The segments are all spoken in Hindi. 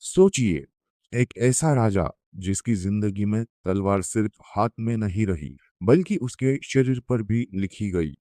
सोचिए, एक ऐसा राजा जिसकी जिंदगी में तलवार सिर्फ हाथ में नहीं रही, बल्कि उसके शरीर पर भी लिखी गई।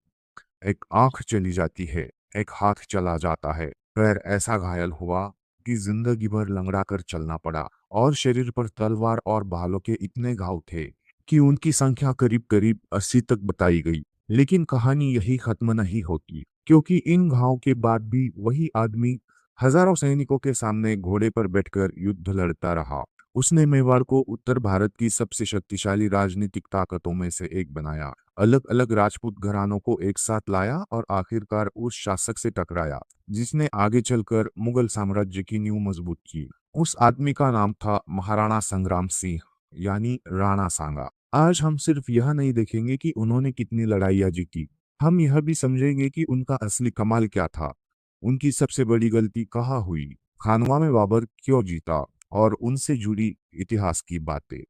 एक आंख चली जाती है, एक हाथ चला जाता है, पैर ऐसा घायल हुआ कि जिंदगी भर लंगड़ा कर चलना पड़ा, और शरीर पर तलवार और भालों के इतने घाव थे कि उनकी संख्या करीब करीब 80 तक बताई गई। लेकिन कहानी यही खत्म नहीं होती, क्योंकि इन घाव के बाद भी वही आदमी हजारों सैनिकों के सामने घोड़े पर बैठकर युद्ध लड़ता रहा। उसने मेवाड़ को उत्तर भारत की सबसे शक्तिशाली राजनीतिक ताकतों में से एक बनाया, अलग अलग राजपूत घरानों को एक साथ लाया और आखिरकार उस शासक से टकराया जिसने आगे चलकर मुगल साम्राज्य की नींव मजबूत की। उस आदमी का नाम था महाराणा संग्राम सिंह, यानी राणा सांगा। आज हम सिर्फ यह नहीं देखेंगे कि उन्होंने कितनी लड़ाइयाँ जीती, हम यह भी समझेंगे कि उनका असली कमाल क्या था, उनकी सबसे बड़ी गलती कहाँ हुई, खानवा में बाबर क्यों जीता, और उनसे जुड़ी इतिहास की बातें।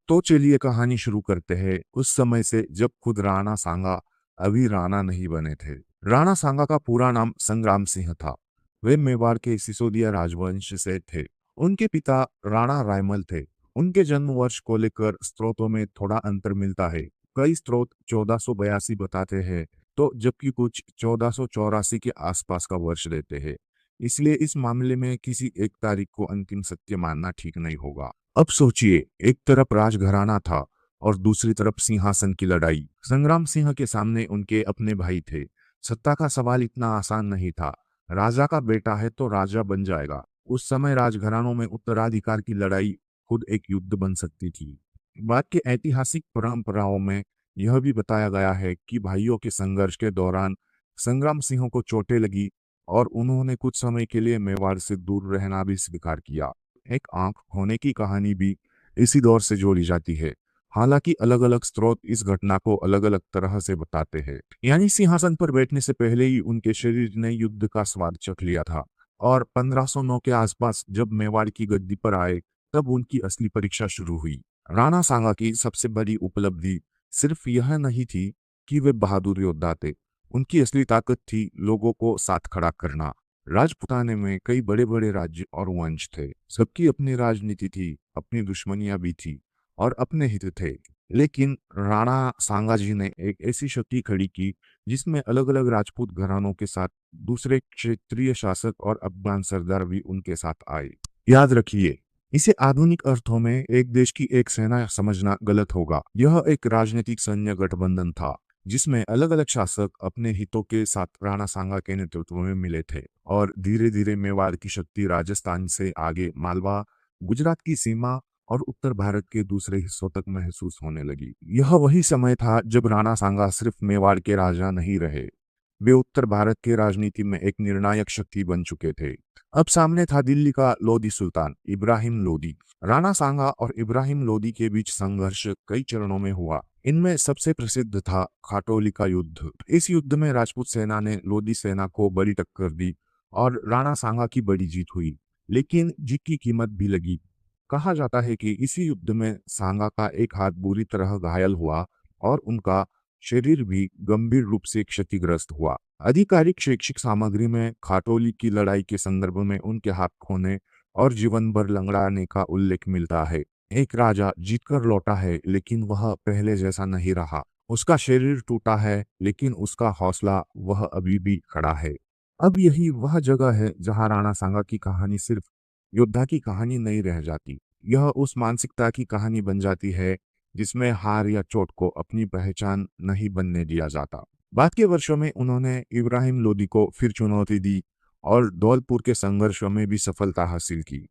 तो चलिए कहानी शुरू करते हैं उस समय से जब खुद राणा सांगा अभी राणा नहीं बने थे। राणा सांगा का पूरा नाम संग्राम सिंह था। वे मेवाड़ के सिसोदिया राजवंश से थे। उनके पिता राणा रायमल थे। उनके जन्म वर्ष को लेकर स्रोतों में थोड़ा अंतर मिलता है। कई स्रोत 1482 बताते हैं, तो जबकि कुछ 1484 के आसपास का वर्ष देते हैं। इसलिए इस मामले में किसी एक तारीख को अंतिम सत्य मानना ठीक नहीं होगा। अब सोचिए, एक तरफ राजघराना था और दूसरी तरफ सिंहासन की लड़ाई। संग्राम सिंह के सामने उनके अपने भाई थे। सत्ता का सवाल इतना आसान नहीं था। राजा का बेटा है तो राजा बन जाएगा। उस समय राजघरानों में उत्तराधिकार की लड़ाई खुद एक युद्ध बन सकती थी। बाद के ऐतिहासिक परंपराओं में यह भी बताया गया है कि भाइयों के संघर्ष के दौरान संग्राम सिंह को चोटें लगी और उन्होंने कुछ समय के लिए मेवाड़ से दूर रहना भी स्वीकार किया। एक आंख होने की कहानी भी इसी दौर से जोड़ी जाती है। हालांकि अलग अलग स्रोत इस घटना को अलग अलग तरह से बताते हैं। यानी सिंहासन पर बैठने से पहले ही उनके शरीर ने युद्ध का स्वाद चख लिया था, और 1509 के आसपास जब मेवाड़ की गद्दी पर आए तब उनकी असली परीक्षा शुरू हुई। राणा सांगा की सबसे बड़ी उपलब्धि सिर्फ यह नहीं थी कि वे बहादुर योद्धा थे। उनकी असली ताकत थी लोगों को साथ खड़ा करना। राजपुताने में कई बड़े बड़े राज्य और वंश थे। सबकी अपनी राजनीति थी, अपनी दुश्मनियां भी थी, और अपने हित थे। लेकिन राणा सांगा जी ने एक ऐसी शक्ति खड़ी की जिसमें अलग अलग राजपूत घरानों के साथ दूसरे क्षेत्रीय शासक और अफगान सरदार भी उनके साथ आए। याद रखिए, इसे आधुनिक अर्थों में एक देश की एक सेना समझना गलत होगा। यह एक राजनीतिक सैन्य गठबंधन था जिसमें अलग अलग शासक अपने हितों के साथ राणा सांगा के नेतृत्व में मिले थे, और धीरे धीरे मेवाड़ की शक्ति राजस्थान से आगे मालवा, गुजरात की सीमा और उत्तर भारत के दूसरे हिस्सों तक महसूस होने लगी। यह वही समय था जब राणा सांगा सिर्फ मेवाड़ के राजा नहीं रहे, वे उत्तर भारत के राजनीति में एक निर्णायक शक्ति बन चुके थे। अब सामने था दिल्ली का लोधी सुल्तान इब्राहिम लोधी। राणा सांगा और इब्राहिम लोधी के बीच संघर्ष कई चरणों में हुआ। इनमें सबसे प्रसिद्ध था खाटोली का युद्ध। इस युद्ध में राजपूत सेना ने लोधी सेना को बड़ी टक्कर दी और राणा सांगा की बड़ी जीत हुई, लेकिन जीत की कीमत भी लगी। कहा जाता है कि इसी युद्ध में सांगा का एक हाथ बुरी तरह घायल हुआ और उनका शरीर भी गंभीर रूप से क्षतिग्रस्त हुआ। आधिकारिक शैक्षिक सामग्री में खाटोली की लड़ाई के संदर्भ में उनके हाथ खोने और जीवन भर लंगड़ाने का उल्लेख मिलता है। एक राजा जीतकर लौटा है, लेकिन वह पहले जैसा नहीं रहा। उसका शरीर टूटा है, लेकिन उसका हौसला वह अभी भी खड़ा है। अब यही वह जगह है जहां राणा सांगा की कहानी सिर्फ योद्धा की कहानी नहीं रह जाती। यह उस मानसिकता की कहानी बन जाती है जिसमें हार या चोट को अपनी पहचान नहीं बनने दिया जाता। बाद के वर्षों में उन्होंने इब्राहिम लोदी को फिर चुनौती दी और धौलपुर के संघर्षों में भी सफलता हासिल की।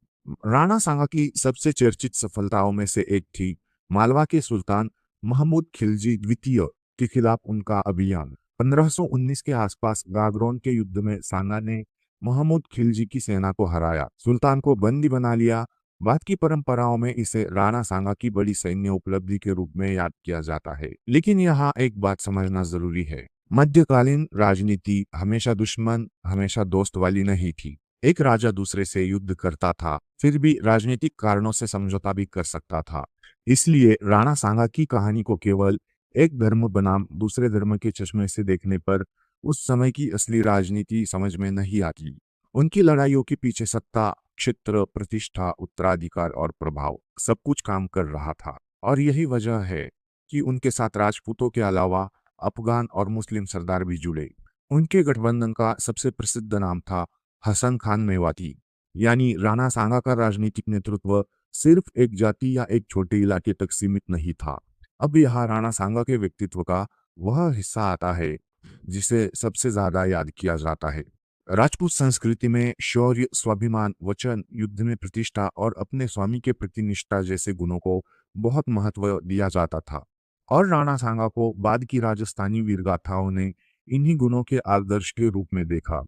राणा सांगा की सबसे चर्चित सफलताओं में से एक थी मालवा के सुल्तान महमूद खिलजी द्वितीय के खिलाफ उनका अभियान। 1519 के आसपास गागरोन के युद्ध में सांगा ने महमूद खिलजी की सेना को हराया, सुल्तान को बंदी बना लिया। बाद की परंपराओं में इसे राणा सांगा की बड़ी सैन्य उपलब्धि के रूप में याद किया जाता है। लेकिन यहाँ एक बात समझना जरूरी है, मध्यकालीन राजनीति हमेशा दुश्मन हमेशा दोस्त वाली नहीं थी। एक राजा दूसरे से युद्ध करता था, फिर भी राजनीतिक कारणों से समझौता भी कर सकता था। इसलिए राणा सांगा की कहानी को केवल एक धर्म बनाम दूसरे धर्म के चश्मे से देखने पर उस समय की असली राजनीति समझ में नहीं आती। उनकी लड़ाइयों के पीछे सत्ता, क्षेत्र, प्रतिष्ठा, उत्तराधिकार और प्रभाव सब कुछ काम कर रहा था। और यही वजह है कि उनके साथ राजपूतों के अलावा अफगान और मुस्लिम सरदार भी जुड़े। उनके गठबंधन का सबसे प्रसिद्ध नाम था हसन खान मेवाती। यानी राणा सांगा का राजनीतिक नेतृत्व सिर्फ एक जाति या एक छोटे इलाके तक सीमित नहीं था। अब यहाँ राणा सांगा के व्यक्तित्व का वह हिस्सा आता है जिसे सबसे ज्यादा याद किया जाता है। राजपूत संस्कृति में शौर्य, स्वाभिमान, वचन, युद्ध में प्रतिष्ठा और अपने स्वामी के प्रति निष्ठा जैसे गुणों को बहुत महत्व दिया जाता था। और राणा सांगा को बाद की राजस्थानी वीरगाथाओं ने इन्हीं गुणों के आदर्श के रूप में देखा।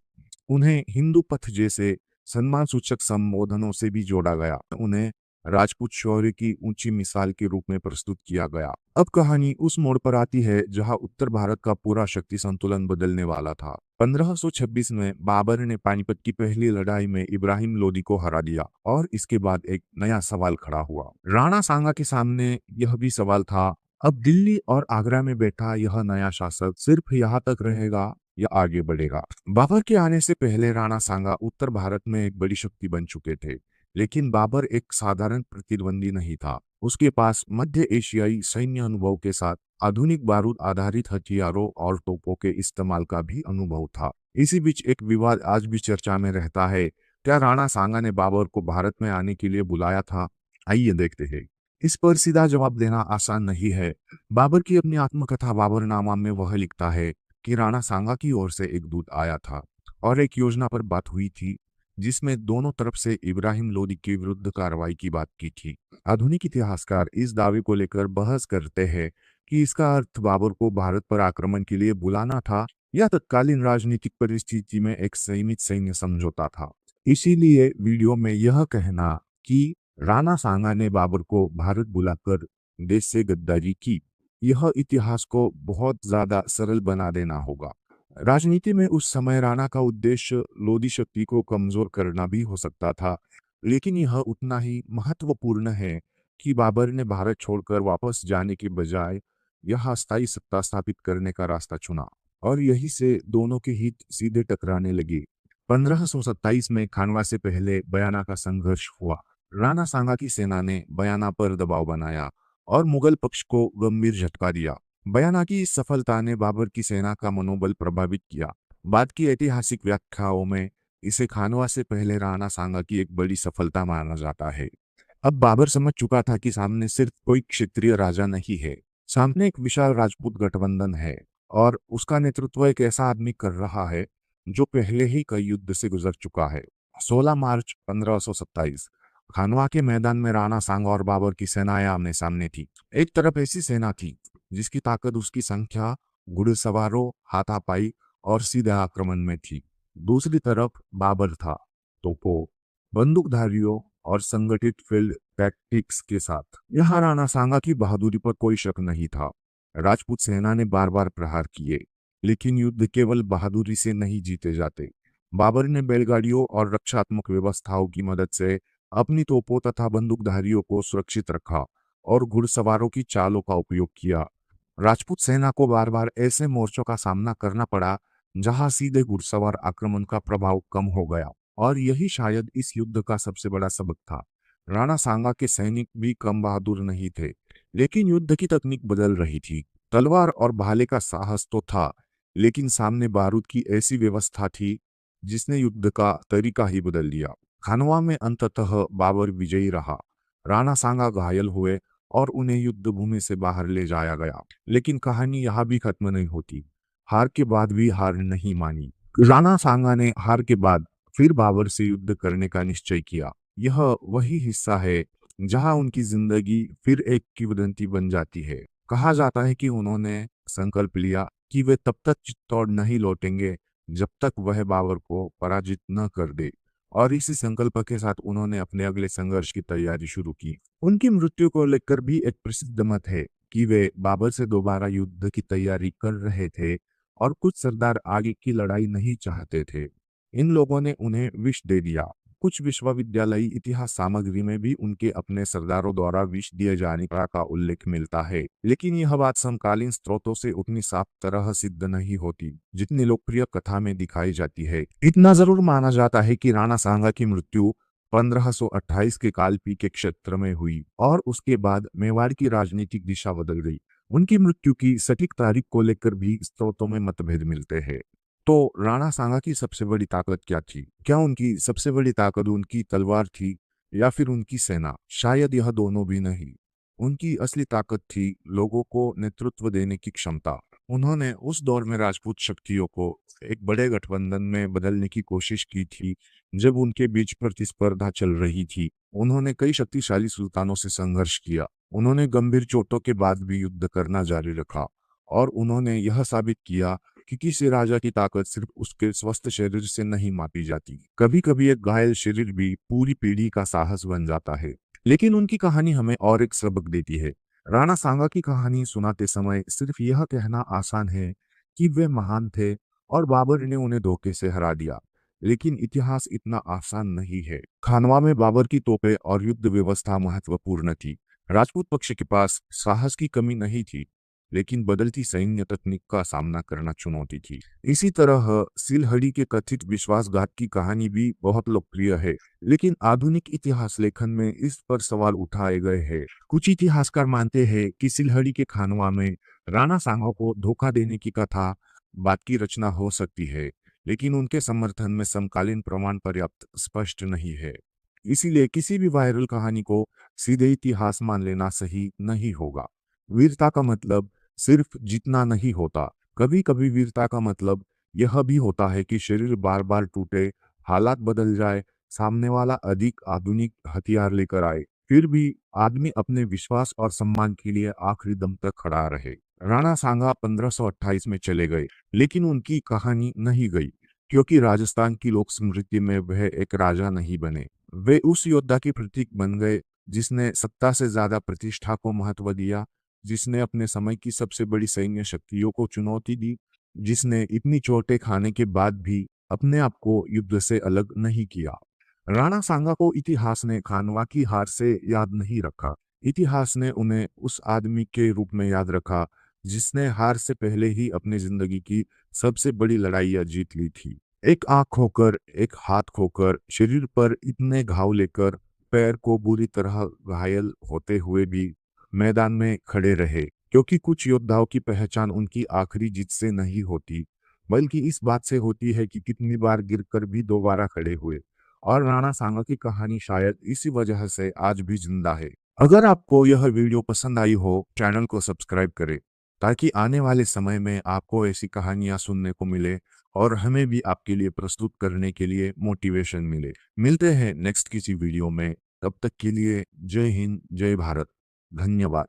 उन्हें हिंदू पथ जैसे सम्मान सूचक संबोधनों से भी जोड़ा गया। उन्हें राजपूत शौर्य की ऊंची मिसाल के रूप में प्रस्तुत किया गया। अब कहानी उस मोड़ पर आती है जहां उत्तर भारत का पूरा शक्ति संतुलन बदलने वाला था। 1526 में बाबर ने पानीपत की पहली लड़ाई में इब्राहिम लोदी को हरा दिया और इसके बाद एक नया सवाल खड़ा हुआ। राणा सांगा के सामने यह भी सवाल था, अब दिल्ली और आगरा में बैठा यह नया शासक सिर्फ यहाँ तक रहेगा या आगे बढ़ेगा। बाबर के आने से पहले राणा सांगा उत्तर भारत में एक बड़ी शक्ति बन चुके थे, लेकिन बाबर एक साधारण प्रतिद्वंदी नहीं था। उसके पास मध्य एशियाई सैन्य अनुभव के साथ आधुनिक बारूद आधारित हथियारों और तोपों के इस्तेमाल का भी अनुभव था। इसी बीच एक विवाद आज भी चर्चा में रहता है, क्या राणा सांगा ने बाबर को भारत में आने के लिए बुलाया था? आइए देखते हैं। इस पर सीधा जवाब देना आसान नहीं है। बाबर की अपनी आत्मकथा बाबरनामा में वह लिखता है कि राणा सांगा की ओर से एक दूत आया था और एक योजना पर बात हुई थी जिसमें दोनों तरफ से इब्राहिम लोदी के विरुद्ध कार्रवाई की बात की थी। आधुनिक इतिहासकार इस दावे को लेकर बहस करते हैं कि इसका अर्थ बाबर को भारत पर आक्रमण के लिए बुलाना था या तत्कालीन राजनीतिक परिस्थिति में एक सीमित सैन्य समझौता था। इसीलिए वीडियो में यह कहना कि राणा सांगा ने बाबर को भारत बुलाकर देश से गद्दारी की, यह इतिहास को बहुत ज्यादा सरल बना देना होगा। राजनीति में उस समय राणा का उद्देश्य लोदी शक्ति को कमजोर करना भी हो सकता था, लेकिन यह उतना ही महत्वपूर्ण है कि बाबर ने भारत छोड़कर वापस जाने के बजाय यह स्थायी सत्ता स्थापित करने का रास्ता चुना और यही से दोनों के हित सीधे टकराने लगे। 1527 में खानवा से पहले बयाना का संघर्ष हुआ। राणा सांगा की सेना ने बयाना पर दबाव बनाया और मुगल पक्ष को गंभीर झटका दिया। बयाना की इस सफलता ने बाबर की सेना का मनोबल प्रभावित किया। बाद की ऐतिहासिक व्याख्याओं में इसे खानवा से पहले राणा सांगा की एक बड़ी सफलता माना जाता है। अब बाबर समझ चुका था कि सामने सिर्फ कोई क्षेत्रीय राजा नहीं है, सामने एक विशाल राजपूत गठबंधन है और उसका नेतृत्व एक ऐसा आदमी कर रहा है जो पहले ही कई युद्ध से गुजर चुका है। 16 मार्च 1527 खानवा के मैदान में राणा सांगा और बाबर की सेनाएं आमने सामने थी। एक तरफ ऐसी सेना थी जिसकी ताकत उसकी संख्या, घुड़सवारों, हाथापाई और सीधे आक्रमण में थी। दूसरी तरफ बाबर था, तोपों, बंदूकधारियों और संगठित फील्ड टैक्टिक्स के साथ। यहाँ राणा सांगा की बहादुरी पर कोई शक नहीं था। राजपूत सेना ने बार बार प्रहार किए, लेकिन युद्ध केवल बहादुरी से नहीं जीते जाते। बाबर ने बैलगाड़ियों और रक्षात्मक व्यवस्थाओं की मदद से अपनी तोपों तथा बंदूकधारियों को सुरक्षित रखा और घुड़सवारों की चालों का उपयोग किया। राजपूत सेना को बार बार ऐसे मोर्चों का सामना करना पड़ा जहां सीधे घुड़सवार आक्रमण का प्रभाव कम हो गया और यही शायद इस युद्ध का सबसे बड़ा सबक था। राणा सांगा के सैनिक भी कम बहादुर नहीं थे, लेकिन युद्ध की तकनीक बदल रही थी। तलवार और भाले का साहस तो था, लेकिन सामने बारूद की ऐसी व्यवस्था थी जिसने युद्ध का तरीका ही बदल दिया। खानवा में अंततः बाबर विजयी रहा। राणा सांगा घायल हुए और उन्हें युद्ध भूमि से बाहर ले जाया गया। लेकिन कहानी यहाँ भी खत्म नहीं होती। हार के बाद भी हार नहीं मानी। राणा सांगा ने हार के बाद फिर बाबर से युद्ध करने का निश्चय किया। यह वही हिस्सा है जहां उनकी जिंदगी फिर एक किंवदंती बन जाती है। कहा जाता है कि उन्होंने संकल्प लिया कि वे तब तक चित्तौड़ नहीं लौटेंगे जब तक वह बाबर को पराजित न कर दे, और इसी संकल्प के साथ उन्होंने अपने अगले संघर्ष की तैयारी शुरू की। उनकी मृत्यु को लेकर भी एक प्रसिद्ध मत है कि वे बाबर से दोबारा युद्ध की तैयारी कर रहे थे और कुछ सरदार आगे की लड़ाई नहीं चाहते थे। इन लोगों ने उन्हें विष दे दिया कुछ विश्वविद्यालयी इतिहास सामग्री में भी उनके अपने सरदारों द्वारा विष दिए जाने का उल्लेख मिलता है, लेकिन यह बात समकालीन स्रोतों से उतनी साफ तरह सिद्ध नहीं होती जितनी लोकप्रिय कथा में दिखाई जाती है। इतना जरूर माना जाता है कि राणा सांगा की मृत्यु 1528 के कालपी के क्षेत्र में हुई और उसके बाद मेवाड़ की राजनीतिक दिशा बदल गई। उनकी मृत्यु की सटीक तारीख को लेकर भी स्रोतों में मतभेद मिलते हैं। तो राणा सांगा की सबसे बड़ी ताकत क्या थी? क्या उनकी सबसे बड़ी ताकत उनकी तलवार थी या फिर उनकी सेना? शायद यह दोनों भी नहीं। उनकी असली ताकत थी लोगों को नेतृत्व देने की क्षमता। उन्होंने उस दौर में राजपूत शक्तियों को एक बड़े गठबंधन में बदलने की कोशिश की थी जब उनके बीच प्रतिस्पर्धा चल रही थी। उन्होंने कई शक्तिशाली सुल्तानों से संघर्ष किया। उन्होंने गंभीर चोटों के बाद भी युद्ध करना जारी रखा और उन्होंने यह साबित किया कि किसी राजा की ताकत सिर्फ उसके स्वस्थ शरीर से नहीं मापी जाती। कभी कभी एक घायल शरीर भी पूरी पीढ़ी का साहस बन जाता है। लेकिन उनकी कहानी हमें और एक सबक देती है। राणा सांगा की कहानी सुनाते समय सिर्फ यह कहना आसान है कि वे महान थे और बाबर ने उन्हें धोखे से हरा दिया, लेकिन इतिहास इतना आसान नहीं है। खानवा में बाबर की तोपें और युद्ध व्यवस्था महत्वपूर्ण थी। राजपूत पक्ष के पास साहस की कमी नहीं थी, लेकिन बदलती सैन्य तकनीक का सामना करना चुनौती थी। इसी तरह सिलहड़ी के कथित विश्वासघात की कहानी भी बहुत लोकप्रिय है, लेकिन आधुनिक इतिहास लेखन में इस पर सवाल उठाए गए हैं। कुछ इतिहासकार मानते हैं कि सिलहड़ी के खानवा में राणा सांगा को धोखा देने की कथा बात की रचना हो सकती है, लेकिन उनके समर्थन में समकालीन प्रमाण पर्याप्त स्पष्ट नहीं है। इसीलिए किसी भी वायरल कहानी को सीधे इतिहास मान लेना सही नहीं होगा। वीरता का मतलब सिर्फ जीतना नहीं होता। कभी कभी वीरता का मतलब यह भी होता है कि शरीर बार बार टूटे, हालात बदल जाए, सामने वाला अधिक आधुनिक हथियार लेकर आए, फिर भी आदमी अपने विश्वास और सम्मान के लिए आखिरी दम तक खड़ा रहे। राणा सांगा 1528 में चले गए, लेकिन उनकी कहानी नहीं गई, क्योंकि राजस्थान की लोक स्मृति में वह एक राजा नहीं बने। वे उस योद्धा के प्रतीक बन गए जिसने सत्ता से ज्यादा प्रतिष्ठा को महत्व दिया, जिसने अपने समय की सबसे बड़ी सैन्य शक्तियों को चुनौती दी, जिसने इतनी चोटें खाने के बाद भी अपने आप को युद्ध से अलग नहीं किया। राणा सांगा को इतिहास ने खानवा की हार से याद नहीं रखा। इतिहास ने उन्हें उस आदमी के रूप में याद रखा जिसने हार से पहले ही अपनी जिंदगी की सबसे बड़ी लड़ाइयां जीत ली थी। एक आंख खोकर, एक हाथ खोकर, शरीर पर इतने घाव लेकर, पैर को बुरी तरह घायल होते हुए भी मैदान में खड़े रहे, क्योंकि कुछ योद्धाओं की पहचान उनकी आखिरी जीत से नहीं होती, बल्कि इस बात से होती है कि कितनी बार गिरकर भी दोबारा खड़े हुए। और राणा सांगा की कहानी शायद इसी वजह से आज भी जिंदा है। अगर आपको यह वीडियो पसंद आई हो, चैनल को सब्सक्राइब करें ताकि आने वाले समय में आपको ऐसी कहानियां सुनने को मिले और हमें भी आपके लिए प्रस्तुत करने के लिए मोटिवेशन मिले। मिलते हैं नेक्स्ट किसी वीडियो में। तब तक के लिए जय हिंद, जय भारत, धन्यवाद।